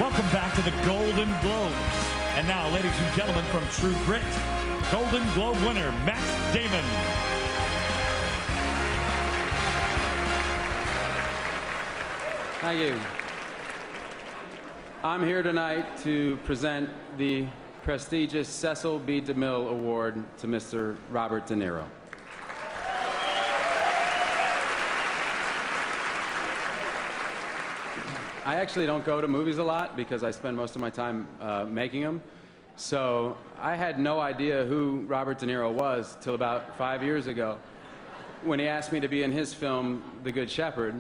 Welcome back to the Golden Globes. And now, ladies and gentlemen, from True Grit, Golden Globe winner, Matt Damon. Thank you. I'm here tonight to present the prestigious Cecil B. DeMille Award to Mr. Robert De Niro. I actually don't go to movies a lot because I spend most of my time making them. So I had no idea who Robert De Niro was till about 5 years ago when he asked me to be in his film, The Good Shepherd.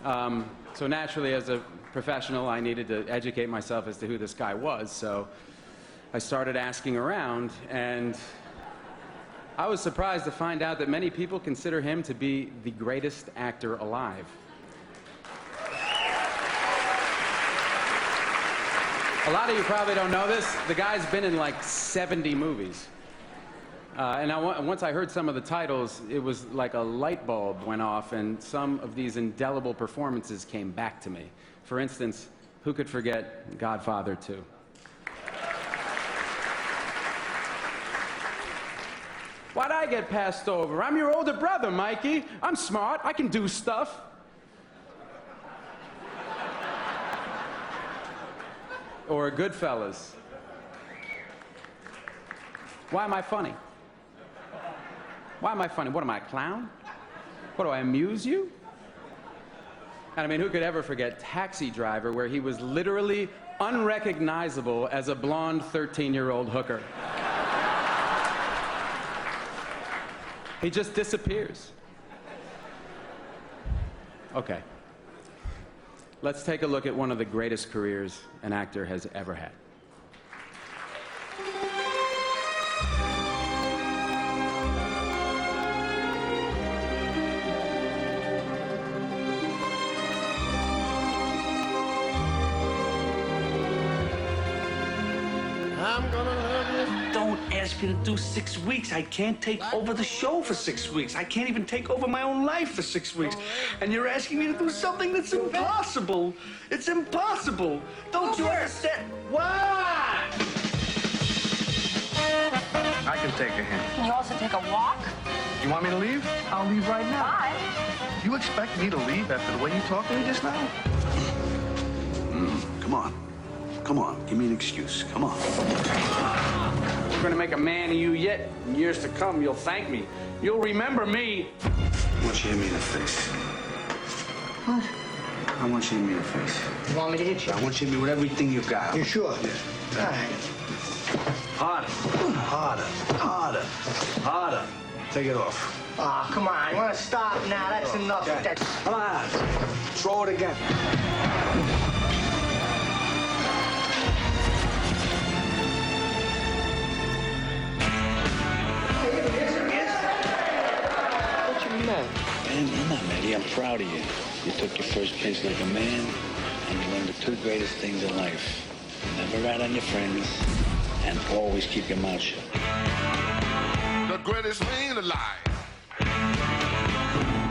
So naturally, as a professional, I needed to educate myself as to who this guy was. So I started asking around, and I was surprised to find out that many people consider him to be the greatest actor alive. A lot of you probably don't know this. The guy's been in like 70 movies. Once I heard some of the titles, it was like a light bulb went off, and some of these indelible performances came back to me. For instance, who could forget Godfather 2? Why'd I get passed over? I'm your older brother, Mikey. I'm smart. I can do stuff. Or Goodfellas. Why am I funny? Why am I funny? What am I, a clown? What, do I amuse you? And I mean, who could ever forget Taxi Driver, where he was literally unrecognizable as a blonde 13-year-old hooker? He just disappears. Okay. Let's take a look at one of the greatest careers an actor has ever had. I'm gonna love you. Don't ask me to do 6 weeks. I can't take over the show for 6 weeks. I can't even take over my own life for 6 weeks. And you're asking me to do something that's impossible. It's impossible. Don't you understand? Why? I can take a hint. Can you also take a walk? You want me to leave? I'll leave right now. Bye. You expect me to leave after the way you talked to me just now? Come on. Come on, give me an excuse. Come on. I'm gonna make a man of you yet. In years to come, you'll thank me. You'll remember me. I want you to hit me in the face. What? I want you to hit me in the face. You want me to hit you? I want you to hit me with everything you've got. You sure? Yeah. All right. Harder. Harder. Harder. Harder. Take it off. Oh, come on. You want to stop now? That's enough. Okay. That's... Come on. Throw it again. Man, I'm not mad. I'm proud of you. You took your first pitch like a man, and you learned the two greatest things in life. Never rat on your friends, and always keep your mouth shut. The greatest man alive.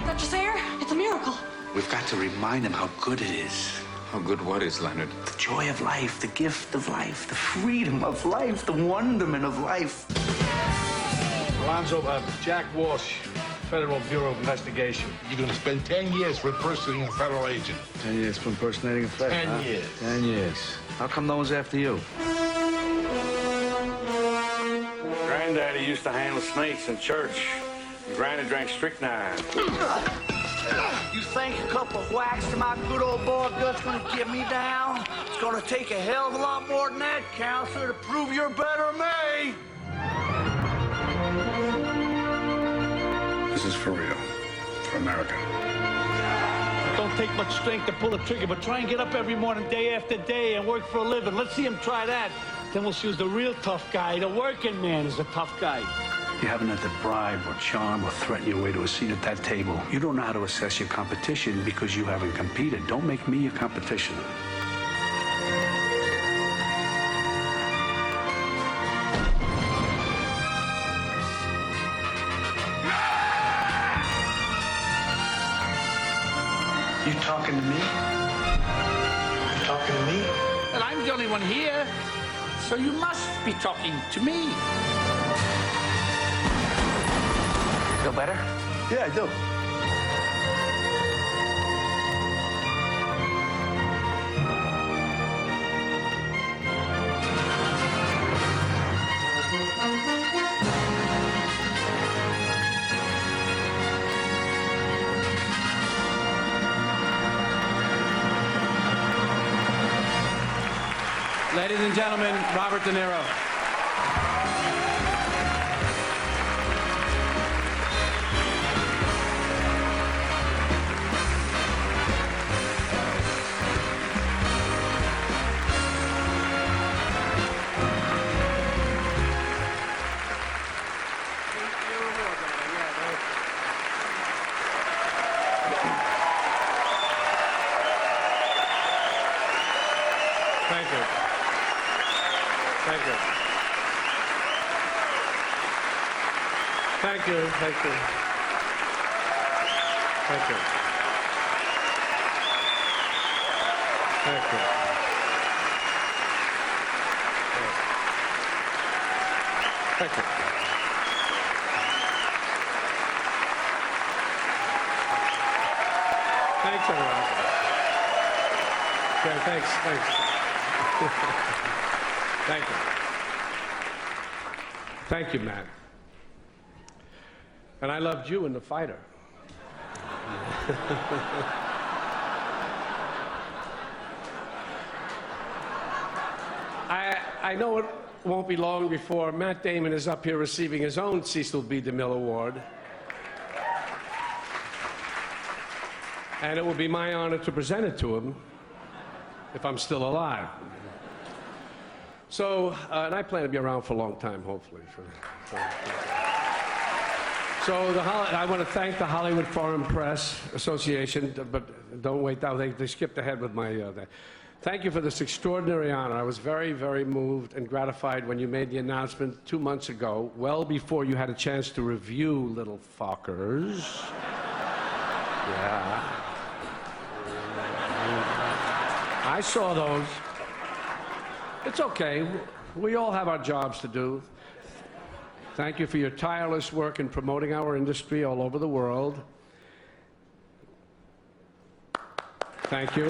Dr. Sayer, it's a miracle. We've got to remind him how good it is. How good what is, Leonard? The joy of life, the gift of life, the freedom of life, the wonderment of life. Alonzo, Jack Walsh, Federal Bureau of Investigation. You're gonna spend 10 years for impersonating a federal agent. 10 years for impersonating a federal. 10 years. 10 years. How come no one's after you? Granddaddy used to handle snakes in church. And Granny drank strychnine. You think a couple of whacks to my good old ball gut's gonna get me down? It's gonna take a hell of a lot more than that, counselor, to prove you're better than me. This is for real. For America. Don't take much strength to pull the trigger, but try and get up every morning, day after day, and work for a living. Let's see him try that. Then we'll see who's the real tough guy. The working man is the tough guy. You haven't had to bribe or charm or threaten your way to a seat at that table. You don't know how to assess your competition because you haven't competed. Don't make me your competition. You talking to me? You talking to me? And I'm the only one here, so you must be talking to me. Feel better? Yeah, I do. Ladies and gentlemen, Robert De Niro. Thank you. Thank you. Thank you. Thank you. Thank you. Thank you. Thank you. Thanks, everyone. Okay, thanks. Thank you. Thank you, Matt. And I loved you in The Fighter. I know it won't be long before Matt Damon is up here receiving his own Cecil B. DeMille Award. And it will be my honor to present it to him if I'm still alive. So, and I plan to be around for a long time, hopefully. I want to thank the Hollywood Foreign Press Association, but don't wait down, they skipped ahead with my... Thank you for this extraordinary honor. I was very, very moved and gratified when you made the announcement 2 months ago, well before you had a chance to review Little Fockers. Yeah. I saw those. It's okay. We all have our jobs to do. Thank you for your tireless work in promoting our industry all over the world. Thank you.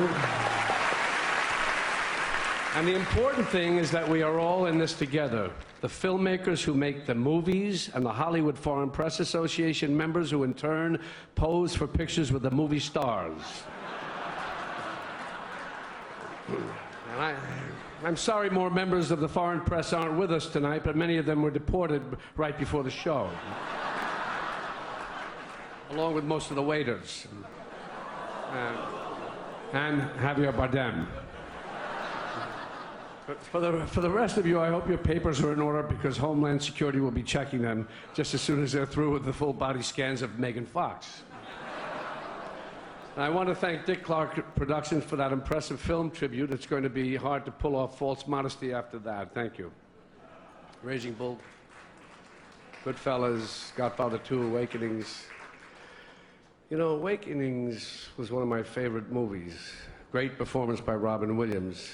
And the important thing is that we are all in this together. The filmmakers who make the movies and the Hollywood Foreign Press Association members who in turn pose for pictures with the movie stars. And I'm sorry more members of the foreign press aren't with us tonight, but many of them were deported right before the show. Along with most of the waiters. And Javier Bardem. But for the rest of you, I hope your papers are in order because Homeland Security will be checking them just as soon as they're through with the full body scans of Megan Fox. And I want to thank Dick Clark Productions for that impressive film tribute. It's going to be hard to pull off false modesty after that. Thank you. Raging Bull, Goodfellas, Godfather 2, Awakenings. You know, Awakenings was one of my favorite movies. Great performance by Robin Williams.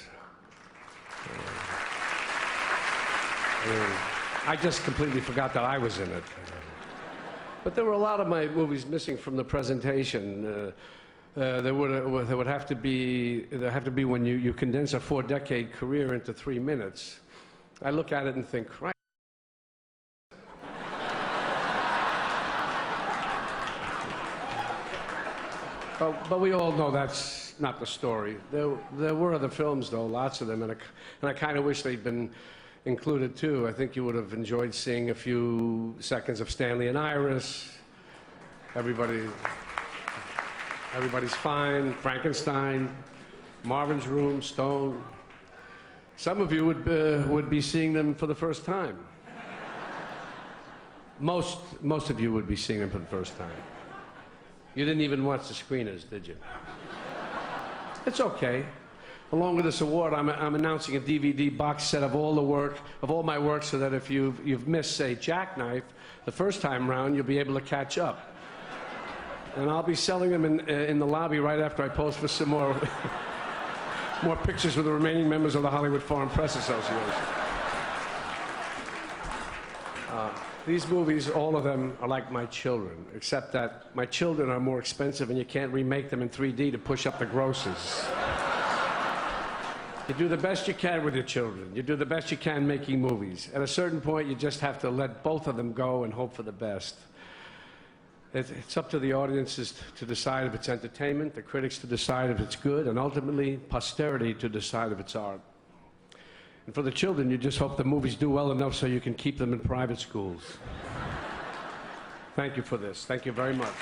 I just completely forgot that I was in it. But there were a lot of my movies missing from the presentation. There would have to be when you condense a 4-decade career into 3 minutes. I look at it and think, right. But we all know that's not the story. There were other films, though, lots of them, and I kind of wish they'd been included, too. I think you would have enjoyed seeing a few seconds of Stanley and Iris. Everybody's Fine, Frankenstein, Marvin's Room, Stone. Some of you would be seeing them for the first time. Most of you would be seeing them for the first time. You didn't even watch the screeners, did you? It's okay. Along with this award, I'm announcing a DVD box set of all my work, so that if you've missed, say, Jackknife, the first time round, you'll be able to catch up. And I'll be selling them in the lobby right after I post for some more more pictures with the remaining members of the Hollywood Foreign Press Association. These movies, all of them, are like my children, except that my children are more expensive and you can't remake them in 3D to push up the grosses. You do the best you can with your children. You do the best you can making movies. At a certain point, you just have to let both of them go and hope for the best. It's up to the audiences to decide if it's entertainment, the critics to decide if it's good, and ultimately, posterity to decide if it's art. And for the children, you just hope the movies do well enough so you can keep them in private schools. Thank you for this. Thank you very much.